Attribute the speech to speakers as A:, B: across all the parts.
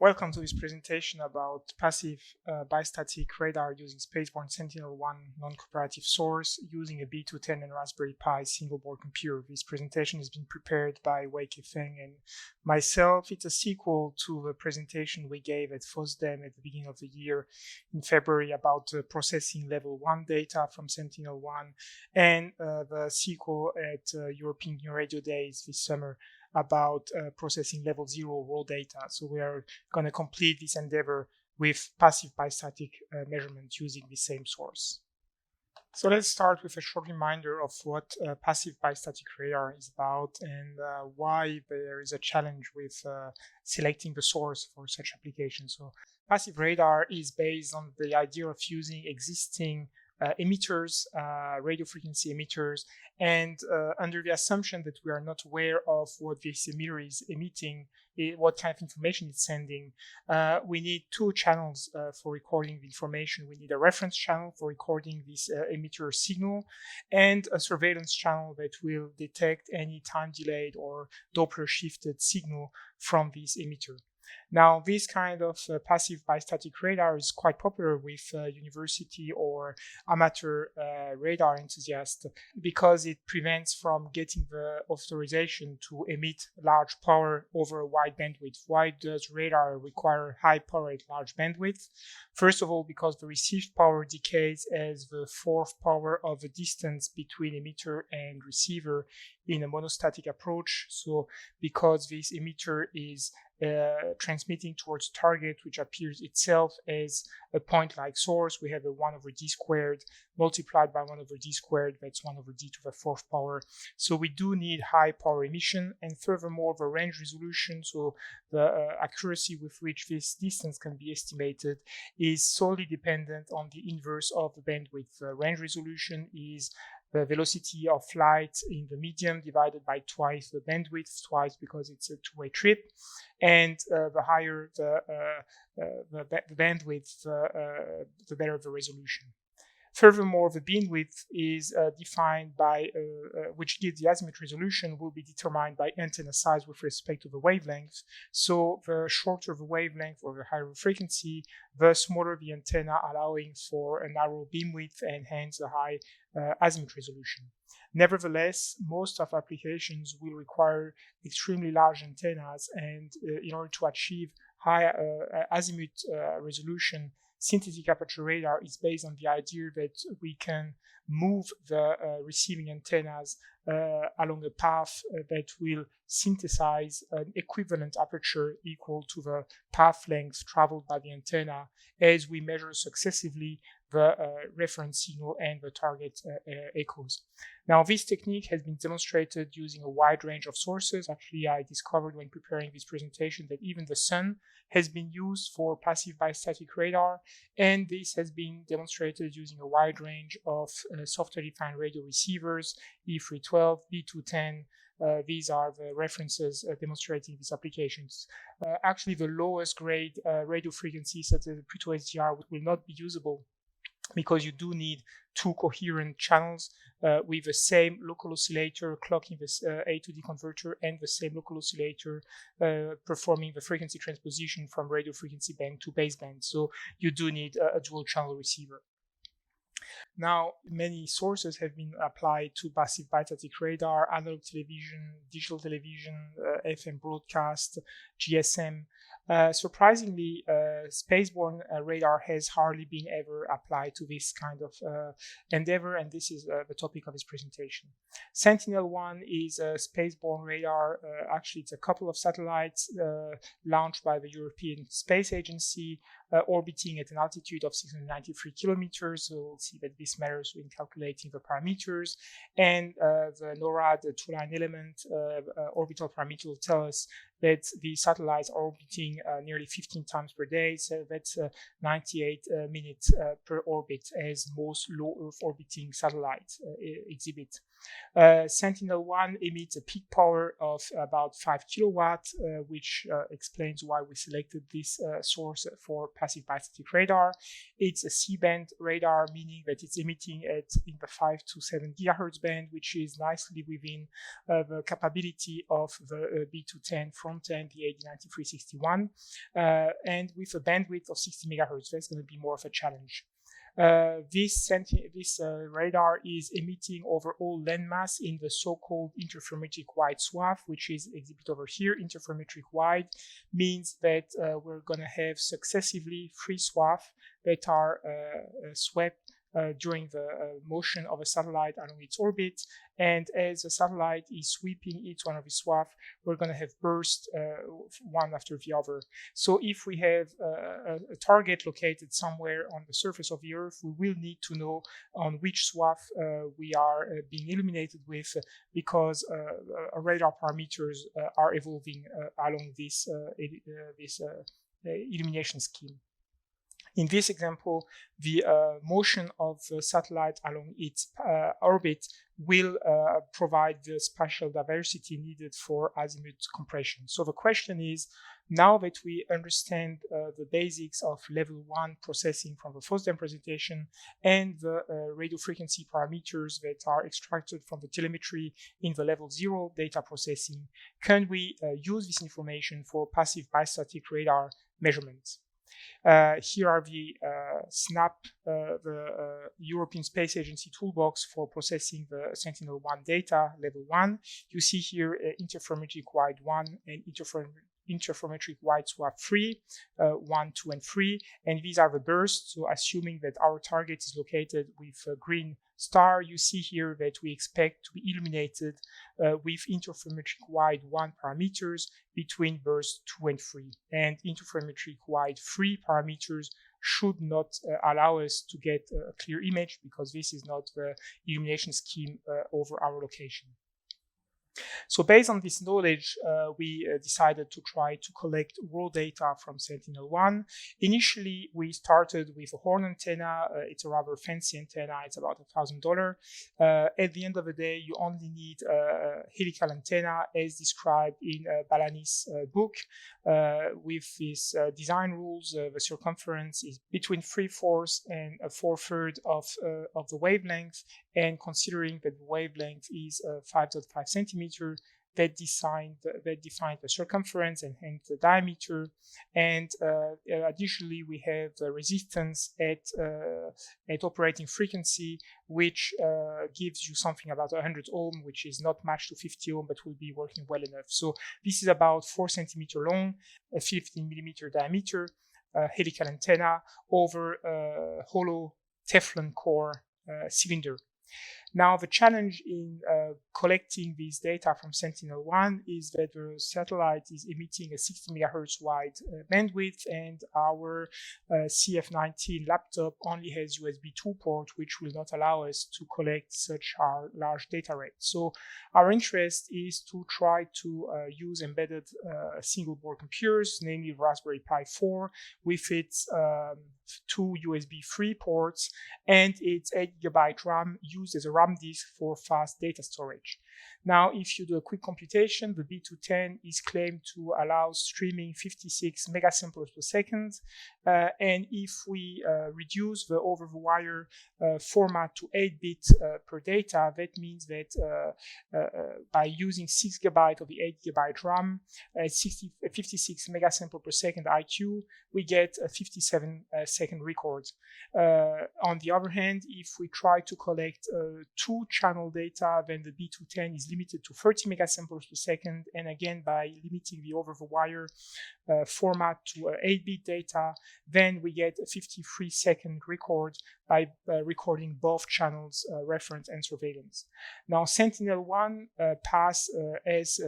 A: Welcome to this presentation about passive bistatic radar using spaceborne Sentinel1 non-cooperative source using a B210 and Raspberry Pi single-board computer. This presentation has been prepared by Weike, Feng, and myself. It's a sequel to the presentation we gave at FOSDEM at the beginning of the year in February about processing level 1 data from Sentinel-1, and the sequel at European Radio Days this summer about processing level 0 raw data. So we are going to complete this endeavor with passive bistatic measurement using the same source. So let's start with a short reminder of what passive bistatic radar is about and why there is a challenge with selecting the source for such applications. So passive radar is based on the idea of using existing emitters, radio frequency emitters, and under the assumption that we are not aware of what this emitter is emitting, what kind of information it's sending, we need two channels for recording the information. We need a reference channel for recording this emitter signal and a surveillance channel that will detect any time delayed or Doppler shifted signal from this emitter. Now, this kind of passive bistatic radar is quite popular with university or amateur radar enthusiasts because it prevents from getting the authorization to emit large power over a wide bandwidth. Why does radar require high power at large bandwidth? First of all, because the received power decays as the fourth power of the distance between emitter and receiver in a monostatic approach. So because this emitter is transmitting towards target, which appears itself as a point-like source, we have a 1 over d squared multiplied by 1 over d squared, that's 1 over d to the fourth power. So we do need high power emission, and furthermore the range resolution, so the accuracy with which this distance can be estimated, is solely dependent on the inverse of the bandwidth. The range resolution is the velocity of light in the medium divided by twice the bandwidth, twice because it's a two-way trip, and the higher the bandwidth, the better the resolution. Furthermore, the beamwidth is defined by, which gives the azimuth resolution, will be determined by antenna size with respect to the wavelength. So the shorter the wavelength or the higher the frequency, the smaller the antenna, allowing for a narrow beamwidth and hence a high azimuth resolution. Nevertheless, most of applications will require extremely large antennas, and in order to achieve high azimuth resolution, synthetic aperture radar is based on the idea that we can move the receiving antennas along a path that will synthesize an equivalent aperture equal to the path length traveled by the antenna as we measure successively the reference signal and the target echoes. Now, this technique has been demonstrated using a wide range of sources. Actually, I discovered when preparing this presentation that even the sun has been used for passive bistatic radar, and this has been demonstrated using a wide range of software-defined radio receivers, E312, B210. These are the references demonstrating these applications. Actually, the lowest grade radio frequencies such as the Pluto SDR will not be usable because you do need two coherent channels with the same local oscillator clocking this A to D converter and the same local oscillator performing the frequency transposition from radio frequency band to baseband. So you do need a dual channel receiver. Now, many sources have been applied to passive bistatic radar: analog television, digital television, FM broadcast, GSM. Surprisingly, spaceborne radar has hardly been ever applied to this kind of endeavor, and this is the topic of this presentation. Sentinel-1 is a spaceborne radar. Actually, it's a couple of satellites launched by the European Space Agency, orbiting at an altitude of 693 kilometers. So we'll see that this matters when calculating the parameters. And the NORAD two-line element orbital parameter will tell us that the satellites are orbiting nearly 15 times per day. So that's 98 minutes per orbit, as most low Earth orbiting satellites exhibit. Sentinel1 emits a peak power of about 5 kilowatts, which explains why we selected this source for passive bistatic radar. It's a C-band radar, meaning that it's emitting in the 5 to 7 gigahertz band, which is nicely within the capability of the B210 front end, the AD9361, and with a bandwidth of 60 megahertz. That's going to be more of a challenge. This radar is emitting over all landmass in the so-called interferometric wide swath, which is exhibited over here. Interferometric wide means that we're going to have successively 3 swaths that are swept during the motion of a satellite along its orbit. And as the satellite is sweeping each one of its swaths, we're going to have bursts one after the other. So if we have a target located somewhere on the surface of the Earth, we will need to know on which swath we are being illuminated with, because radar parameters are evolving along this illumination scheme. In this example, the motion of the satellite along its orbit will provide the spatial diversity needed for azimuth compression. So the question is, now that we understand the basics of level 1 processing from the Fosdem presentation and the radio frequency parameters that are extracted from the telemetry in the level 0 data processing, can we use this information for passive bistatic radar measurements? Here are the the European Space Agency toolbox for processing the Sentinel-1 data, level 1. You see here interferometric wide 1 and interferometric wide swath 3, 1, 2, and 3. And these are the bursts. So assuming that our target is located with a green star, you see here that we expect to be illuminated with interferometric wide 1 parameters between bursts 2 and 3. And interferometric wide 3 parameters should not allow us to get a clear image, because this is not the illumination scheme over our location. So based on this knowledge, we decided to try to collect raw data from Sentinel-1. Initially, we started with a horn antenna. It's a rather fancy antenna. It's about $1,000. At the end of the day, you only need a helical antenna as described in Balani's book. With these design rules, the circumference is between 3/4 and 1/4 of the wavelength. And considering that the wavelength is 5.5 centimeter, that defines the circumference and hence the diameter. And additionally, we have the resistance at operating frequency, which gives you something about 100 ohm, which is not matched to 50 ohm, but will be working well enough. So this is about 4 centimeter long, a 15 millimeter diameter helical antenna over a hollow Teflon core cylinder. Now, the challenge in collecting these data from Sentinel-1 is that the satellite is emitting a 60 megahertz wide bandwidth, and our CF19 laptop only has USB 2 port, which will not allow us to collect such large data rates. So our interest is to try to use embedded single board computers, namely Raspberry Pi4, with its 2 USB 3 ports and its 8 GB RAM used as a RAM disk for fast data storage. Now, if you do a quick computation, the B210 is claimed to allow streaming 56 megasamples per second. And if we reduce the over-the-wire format to 8-bit per data, that means that by using 6 GB of the 8 GB RAM at 56 megasample per second IQ, we get a 57-second record. On the other hand, if we try to collect 2-channel data, then the B210 is limited to 30 megasamples per second. And again, by limiting the over-the-wire format to 8-bit data, then we get a 53-second record by recording both channels, reference and surveillance. Now, Sentinel-1 pass as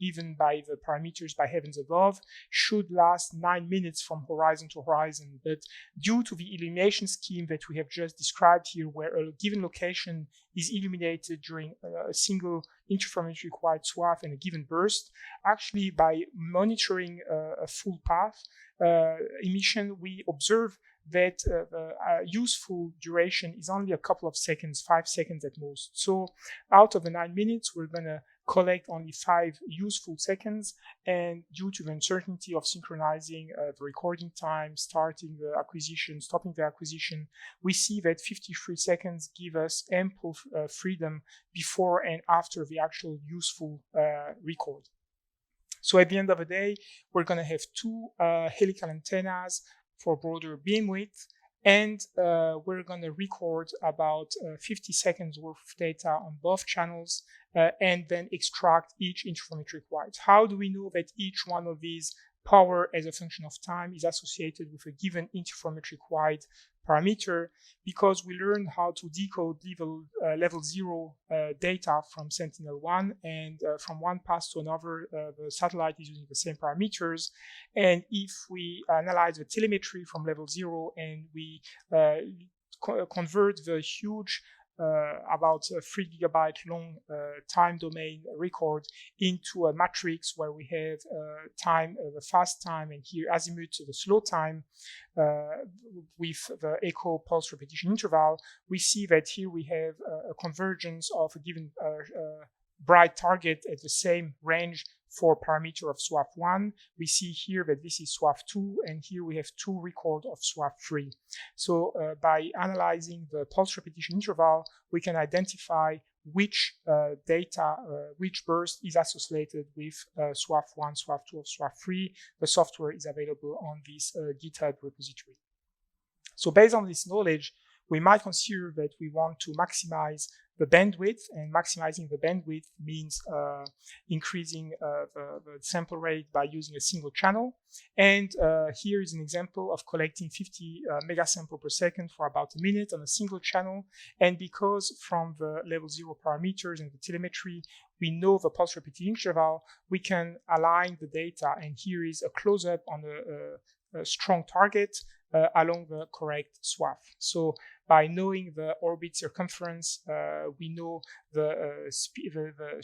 A: given by the parameters by heavens above should last 9 minutes from horizon to horizon. But due to the illumination scheme that we have just described here, where a given location is illuminated during a single interferometric wide swath and a given burst, actually by monitoring a full path emission, we observe that the useful duration is only a couple of seconds, 5 seconds at most. So out of the 9 minutes, we're going to collect only 5 useful seconds, and due to the uncertainty of synchronizing the recording time, starting the acquisition, stopping the acquisition, we see that 53 seconds give us ample freedom before and after the actual useful record. So at the end of the day, we're going to have 2 helical antennas for broader beam width, and we're going to record about 50 seconds worth of data on both channels, and then extract each interferometric wide. How do we know that each one of these power as a function of time is associated with a given interferometric wide parameter? Because we learned how to decode level 0 data from Sentinel1, and from one pass to another, the satellite is using the same parameters. And if we analyze the telemetry from level 0 and we convert the huge about 3 gigabyte long time domain record into a matrix where we have time, the fast time, and here azimuth, the slow time, with the echo pulse repetition interval, we see that here we have a convergence of a given bright target at the same range for parameter of SWAP1. We see here that this is SWAP2, and here we have 2 record of SWAP3. So by analyzing the pulse repetition interval, we can identify which data, which burst is associated with SWAP1, SWAP2, or SWAP3. The software is available on this GitHub repository. So based on this knowledge, we might consider that we want to maximize the bandwidth, and maximizing the bandwidth means increasing the sample rate by using a single channel. And here is an example of collecting 50 megasample per second for about a minute on a single channel. And because from the level 0 parameters and the telemetry, we know the pulse repetition interval, we can align the data. And here is a close-up on a strong target along the correct swath. So by knowing the orbit circumference, we know the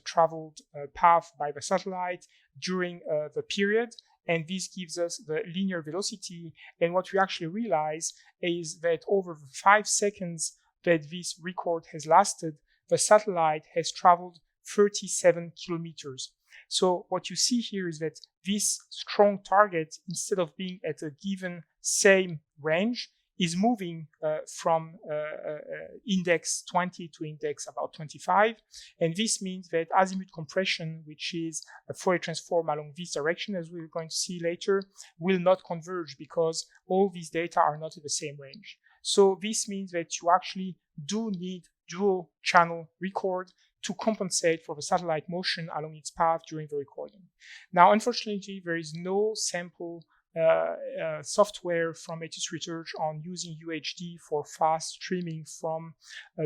A: traveled path by the satellite during the period, and this gives us the linear velocity. And what we actually realize is that over the 5 seconds that this record has lasted, the satellite has traveled 37 kilometers. So what you see here is that this strong target, instead of being at a given same range, is moving from index 20 to index about 25. And this means that azimuth compression, which is a Fourier transform along this direction, as we're going to see later, will not converge because all these data are not in the same range. So this means that you actually do need dual channel record to compensate for the satellite motion along its path during the recording. Now, unfortunately, there is no sample software from ATIS Research on using UHD for fast streaming from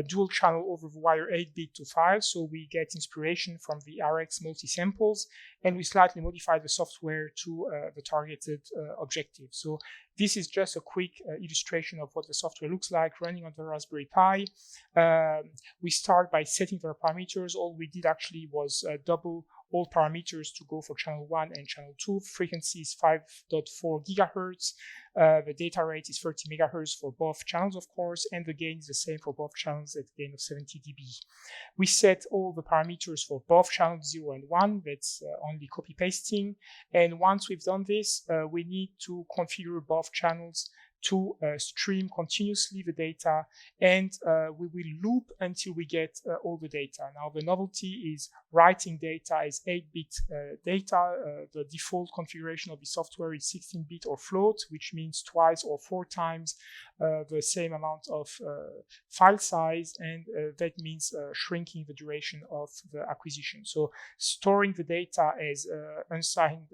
A: dual channel over the wire 8-bit to file. So we get inspiration from the RX multi-samples, and we slightly modify the software to the targeted objective. So this is just a quick illustration of what the software looks like running on the Raspberry Pi. We start by setting the parameters. All we did actually was double all parameters to go for channel 1 and channel 2. Frequency is 5.4 gigahertz. The data rate is 30 megahertz for both channels, of course, and the gain is the same for both channels at a gain of 70 dB. We set all the parameters for both channels 0 and 1. That's only copy pasting. And once we've done this, we need to configure both channels to stream continuously the data, and we will loop until we get all the data. Now, the novelty is writing data as 8-bit data. The default configuration of the software is 16-bit or float, which means twice or 4 times the same amount of file size, and that means shrinking the duration of the acquisition. So storing the data as unsigned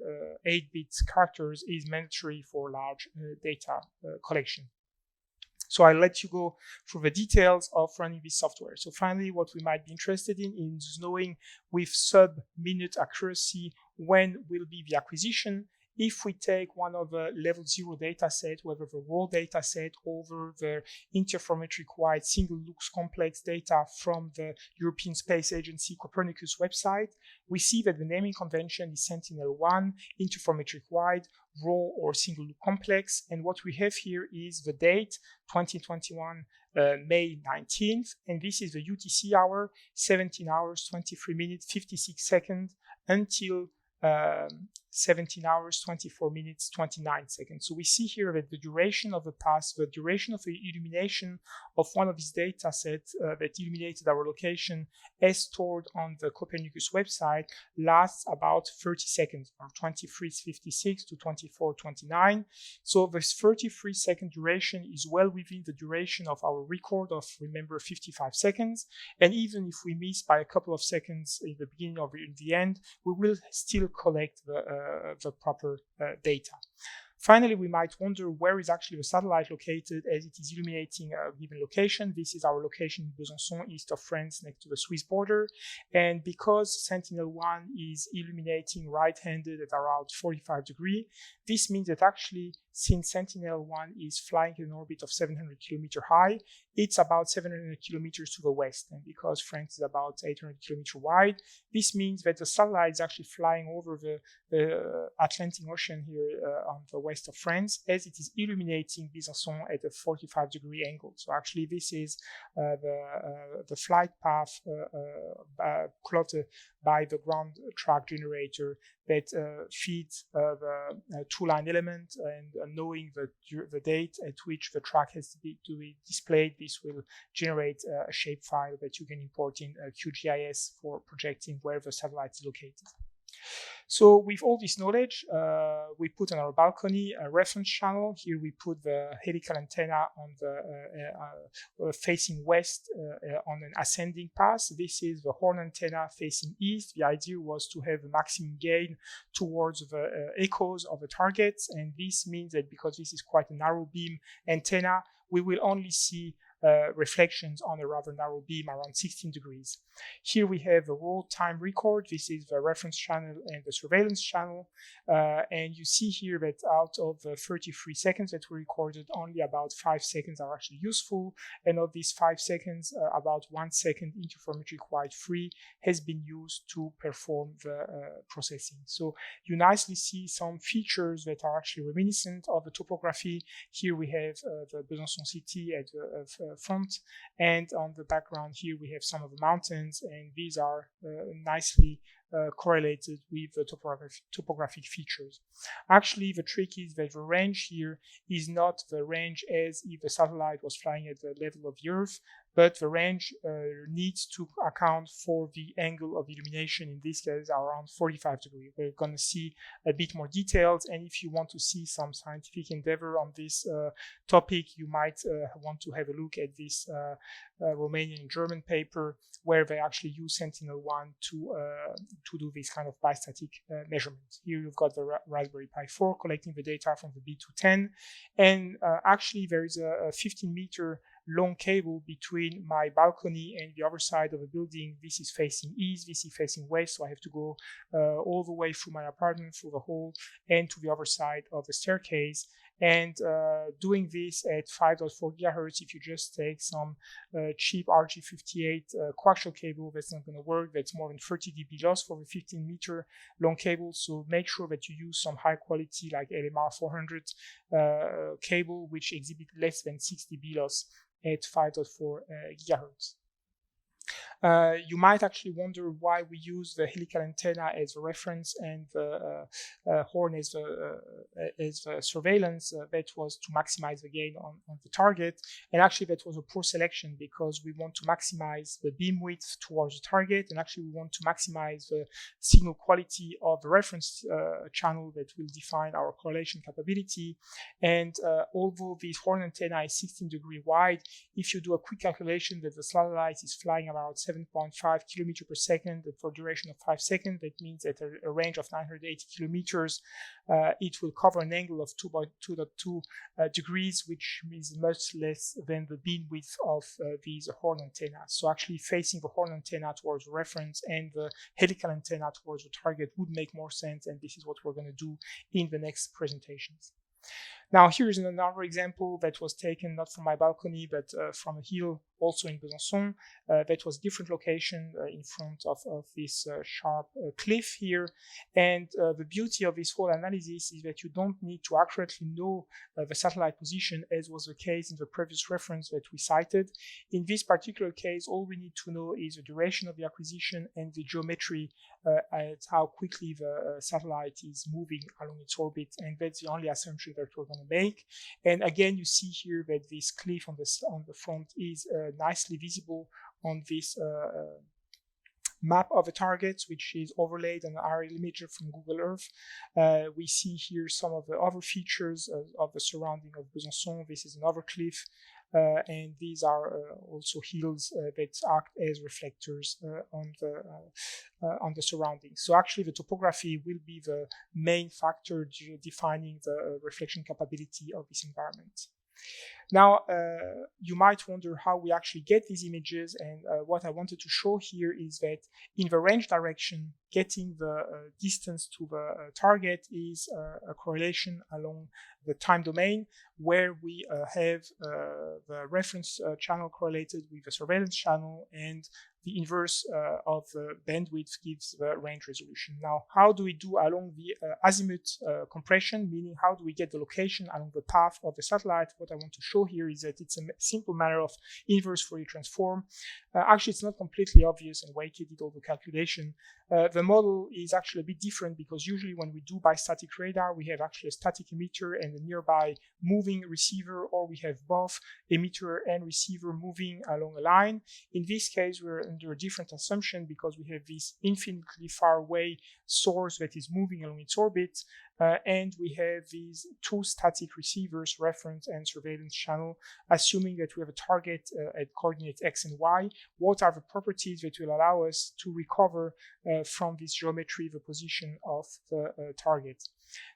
A: 8-bit characters is mandatory for large data collection. So I'll let you go through the details of running this software. So finally, what we might be interested in is knowing with sub-minute accuracy when will be the acquisition. If we take one of the level 0 data set, whether the raw data set over the interferometric wide single lux complex data from the European Space Agency Copernicus website, we see that the naming convention is Sentinel1 interferometric wide, raw or single loop complex. And what we have here is the date 2021 May 19th, and this is the UTC hour, 17 hours 23 minutes 56 seconds until 17 hours 24 minutes 29 seconds. So we see here that the duration of the pass, the duration of the illumination of one of these data sets that illuminated our location as stored on the Copernicus website lasts about 30 seconds, from 23:56 to 24:29. So this 33-second duration is well within the duration of our record of, remember, 55 seconds. And even if we miss by a couple of seconds in the beginning or in the end, we will still collect the proper data. Finally, we might wonder where is actually the satellite located as it is illuminating a given location. This is our location in Besançon, east of France, next to the Swiss border. And because Sentinel-1 is illuminating right-handed at around 45 degrees, this means that actually, since Sentinel-1 is flying in an orbit of 700 kilometers high, it's about 700 kilometers to the west. And because France is about 800 kilometers wide, this means that the satellite is actually flying over the Atlantic Ocean here on the west of France, as it is illuminating Besançon at a 45-degree angle. So actually, this is the flight path plotted by the ground track generator that feeds the two-line element, and knowing the date at which the track has to be displayed, this will generate a shapefile that you can import in QGIS for projecting where the satellite is located. So with all this knowledge, we put on our balcony a reference channel. Here we put the helical antenna on the facing west on an ascending path. This is the horn antenna facing east. The idea was to have a maximum gain towards the echoes of the targets. And this means that because this is quite a narrow beam antenna, we will only see reflections on a rather narrow beam around 16 degrees. Here we have a raw time record. This is the reference channel and the surveillance channel. And you see here that out of the 33 seconds that were recorded, only about 5 seconds are actually useful. And of these 5 seconds, about 1 second interferometric wide free has been used to perform the processing. So you nicely see some features that are actually reminiscent of the topography. Here we have the Besançon city at the front, and on the background here we have some of the mountains, and these are nicely correlated with the topographic features. Actually, the trick is that the range here is not the range as if the satellite was flying at the level of the Earth, but the range needs to account for the angle of illumination, in this case around 45 degrees. We're going to see a bit more details, and if you want to see some scientific endeavor on this topic, you might want to have a look at this Romanian and German paper where they actually use Sentinel-1 to do this kind of bistatic measurements. Here you've got the Raspberry Pi4 collecting the data from the B210, and actually there is a 15-meter long cable between my balcony and the other side of the building. This is facing east, this is facing west, so I have to go all the way through my apartment, through the hall, and to the other side of the staircase. And doing this at 5.4 gigahertz, if you just take some cheap RG58 coaxial cable, that's not going to work. That's more than 30 dB loss for the 15-meter long cable. So make sure that you use some high quality like LMR 400 cable, which exhibit less than 6 dB loss at 5.4 gigahertz. You might actually wonder why we use the helical antenna as a reference and the horn as the surveillance. That was to maximize the gain on the target. And actually that was a poor selection because we want to maximize the beam width towards the target, and actually we want to maximize the signal quality of the reference channel that will define our correlation capability. And although this horn antenna is 16 degrees wide, if you do a quick calculation that the satellite is flying around 7.5 kilometers per second, and for a duration of 5 seconds. That means at a range of 980 kilometers, it will cover an angle of 2.2 degrees, which is much less than the beam width of these horn antennas. So actually facing the horn antenna towards the reference and the helical antenna towards the target would make more sense, and this is what we're going to do in the next presentations. Now, here's another example that was taken not from my balcony, but from a hill also in Besançon. That was different location in front of this sharp cliff here. And the beauty of this whole analysis is that you don't need to accurately know the satellite position, as was the case in the previous reference that we cited. In this particular case, all we need to know is the duration of the acquisition and the geometry at how quickly the satellite is moving along its orbit, and that's the only assumption that we're going to make. And again, you see here that this cliff on the front is nicely visible on this map of the targets, which is overlaid on an aerial imager from Google Earth. We see here some of the other features of the surrounding of Besançon. This is another cliff, and these are also hills that act as reflectors on the surroundings. So actually the topography will be the main factor defining the reflection capability of this environment. Now, you might wonder how we actually get these images, and what I wanted to show here is that in the range direction, getting the distance to the target is a correlation along the time domain, where we have the reference channel correlated with the surveillance channel, and the inverse of the bandwidth gives the range resolution. Now, how do we do along the azimuth compression, meaning how do we get the location along the path of the satellite? What I want to show here is that it's a simple matter of inverse Fourier transform. Actually, it's not completely obvious, and Weike did all the calculation. The model is actually a bit different, because usually when we do bistatic radar, we have actually a static emitter and a nearby moving receiver, or we have both emitter and receiver moving along a line. In this case, we're under a different assumption, because we have this infinitely far away source that is moving along its orbit, and we have these two static receivers, reference and surveillance channel, assuming that we have a target at coordinates x and y. What are the properties that will allow us to recover from this geometry the position of the target?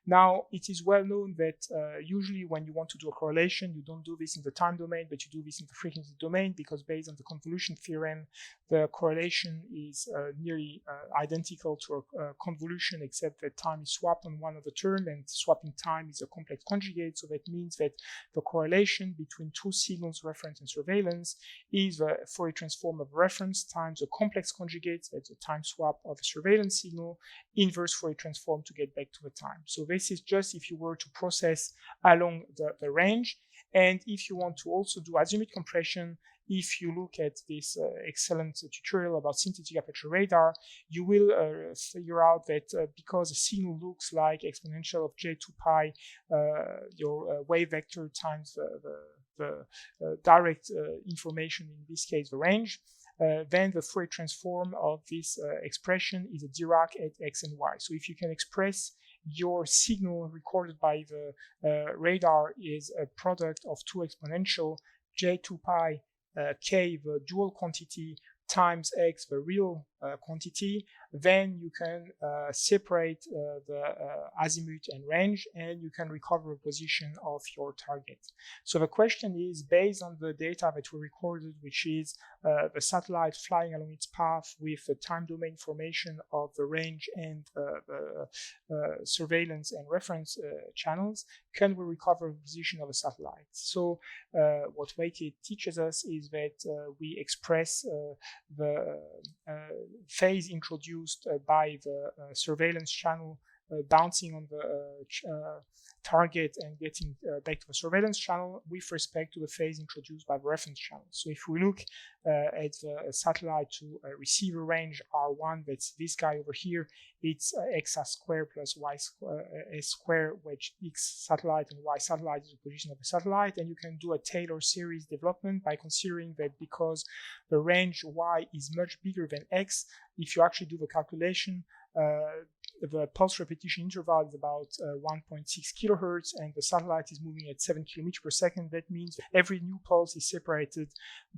A: Now, it is well known that usually when you want to do a correlation, you don't do this in the time domain, but you do this in the frequency domain, because based on the convolution theorem, the correlation is nearly identical to a convolution, except that time is swapped on one of the term, and swapping time is a complex conjugate. So that means that the correlation between two signals, reference and surveillance, is the Fourier transform of reference times a complex conjugate, that's the time swap of a surveillance signal, inverse Fourier transform to get back to the time. So this is just if you were to process along the range. And if you want to also do azimuth compression, if you look at this excellent tutorial about synthetic aperture radar, you will figure out that because the signal looks like exponential of j2 pi, your wave vector times the direct information, in this case the range, then the Fourier transform of this expression is a Dirac at x and y. So if you can express your signal recorded by the radar is a product of two exponential, j2 pi k, the dual quantity, times x, the real quantity, then you can separate the azimuth and range, and you can recover the position of your target. So the question is, based on the data that we recorded, which is the satellite flying along its path with the time domain information of the range and the surveillance and reference channels, can we recover the position of a satellite? So what Weike teaches us is that we express the phase introduced by the surveillance channel bouncing on the target and getting back to the surveillance channel with respect to the phase introduced by the reference channel. So if we look at the satellite to receiver range R1, that's this guy over here, it's x squared plus y squared, which x satellite and y satellite is the position of the satellite. And you can do a Taylor series development by considering that because the range y is much bigger than x, if you actually do the calculation, the pulse repetition interval is about 1.6 kilohertz, and the satellite is moving at 7 kilometers per second. That means every new pulse is separated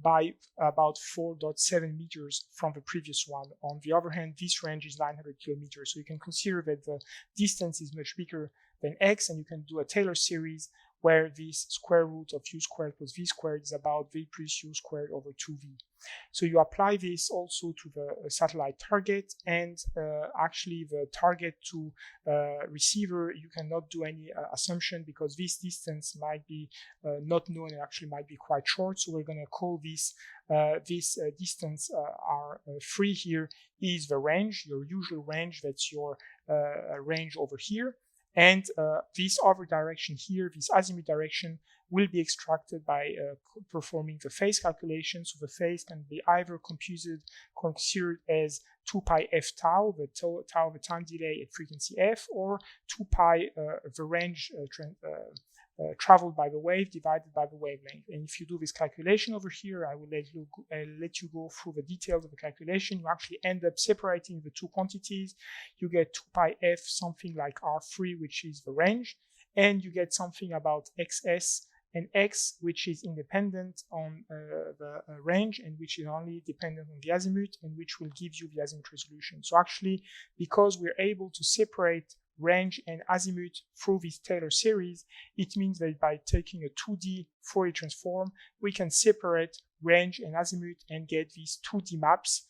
A: by about 4.7 meters from the previous one. On the other hand, this range is 900 kilometers. So you can consider that the distance is much bigger than x, and you can do a Taylor series where this square root of u squared plus v squared is about v plus u squared over 2v. So you apply this also to the satellite target, and actually the target to receiver, you cannot do any assumption because this distance might be not known and actually might be quite short. So we're going to call this distance R3 here is the range, your usual range. That's your range over here. And this other direction here, this azimuth direction, will be extracted by performing the phase calculation. So the phase can be either considered as 2 pi f tau, the tau of the time delay at frequency f, or 2 pi the range traveled by the wave divided by the wavelength. And if you do this calculation over here, I will let you go through the details of the calculation. You actually end up separating the two quantities. You get 2 pi f, something like R3, which is the range, and you get something about xs and x, which is independent on the range and which is only dependent on the azimuth, and which will give you the azimuth resolution. So actually, because we're able to separate range and azimuth through this Taylor series, it means that by taking a 2D Fourier transform, we can separate range and azimuth and get these 2D maps,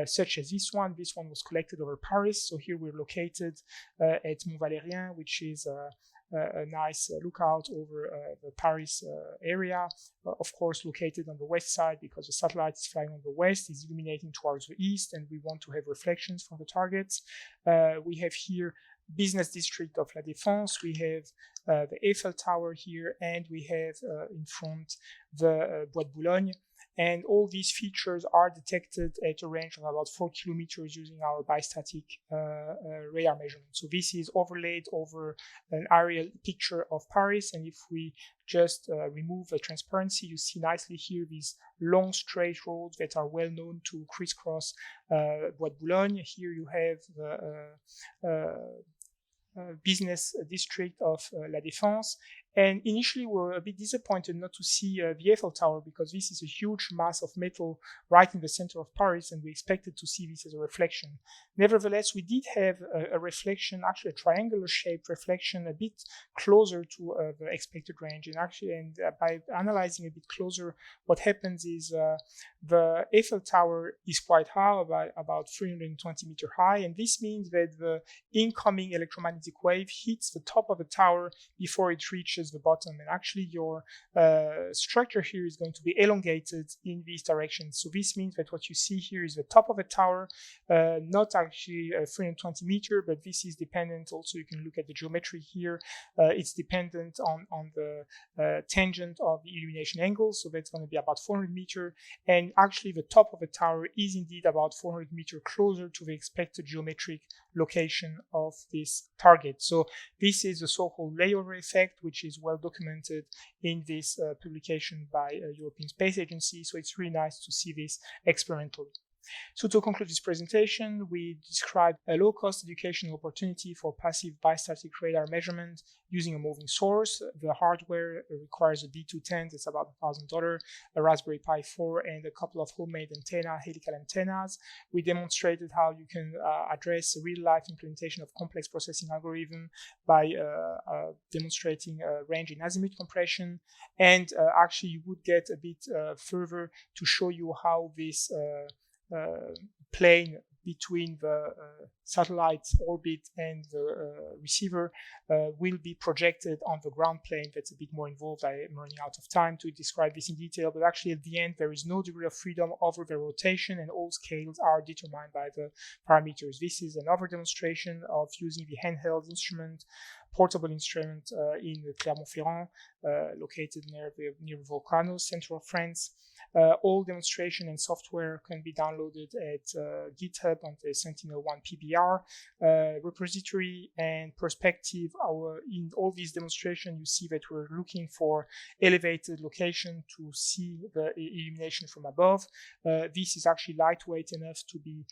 A: such as this one. This one was collected over Paris. So here we're located at Mont Valérien, which is a nice lookout over the Paris area, of course located on the west side because the satellite is flying on the west, is illuminating towards the east, and we want to have reflections from the targets. We have here business district of La Défense, we have the Eiffel Tower here, and we have in front the Bois de Boulogne. And all these features are detected at a range of about 4 kilometers using our bistatic radar measurement. So this is overlaid over an aerial picture of Paris. And if we just remove the transparency, you see nicely here these long straight roads that are well known to crisscross Bois de Boulogne. Here you have the business district of La Défense. And initially, we were a bit disappointed not to see the Eiffel Tower because this is a huge mass of metal right in the center of Paris, and we expected to see this as a reflection. Nevertheless, we did have a reflection, actually a triangular-shaped reflection, a bit closer to the expected range. And by analyzing a bit closer, what happens is the Eiffel Tower is quite high, about 320 meters high, and this means that the incoming electromagnetic wave hits the top of the tower before it reaches the bottom. And actually your structure here is going to be elongated in this direction. So this means that what you see here is the top of a tower, not actually 320 meters, but this is dependent. Also, you can look at the geometry here. It's dependent on the tangent of the illumination angle. So that's going to be about 400 meters. And actually the top of the tower is indeed about 400 meters closer to the expected geometric location of this target. So this is the so-called layover effect, which is well documented in this publication by European Space Agency. So it's really nice to see this experimentally. So to conclude this presentation, we described a low-cost educational opportunity for passive bistatic radar measurement using a moving source. The hardware requires a B210, that's about $1,000, a Raspberry Pi4, and a couple of homemade helical antennas. We demonstrated how you can address real-life implementation of complex processing algorithm by demonstrating range in azimuth compression. And actually, you would get a bit further to show you how this plane between the satellite orbit and the receiver will be projected on the ground plane. That's a bit more involved. I am running out of time to describe this in detail, but actually at the end there is no degree of freedom over the rotation, and all scales are determined by the parameters. This is another demonstration of using the handheld instrument portable instrument in Clermont-Ferrand, located near the volcano center of France. All demonstration and software can be downloaded at GitHub on the Sentinel1 PBR repository. And perspective, in all these demonstrations, you see that we're looking for elevated location to see the illumination from above. This is actually lightweight enough to be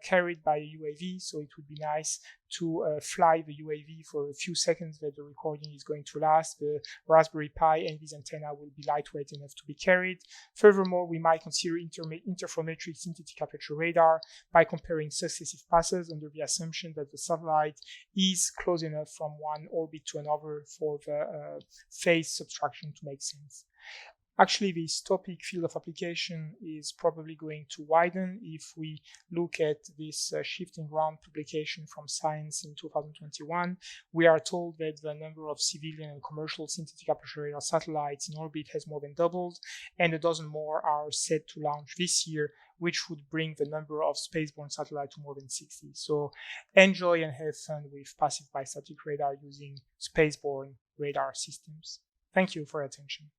A: carried by a UAV, so it would be nice to fly the UAV for a few seconds that the recording is going to last. The Raspberry Pi and this antenna will be lightweight enough to be carried. Furthermore, we might consider interferometric synthetic aperture radar by comparing successive passes under the assumption that the satellite is close enough from one orbit to another for the phase subtraction to make sense. Actually, this topic field of application is probably going to widen if we look at this shifting ground publication from Science in 2021. We are told that the number of civilian and commercial synthetic aperture radar satellites in orbit has more than doubled, and a dozen more are set to launch this year, which would bring the number of spaceborne satellites to more than 60. So enjoy and have fun with passive bistatic radar using spaceborne radar systems. Thank you for your attention.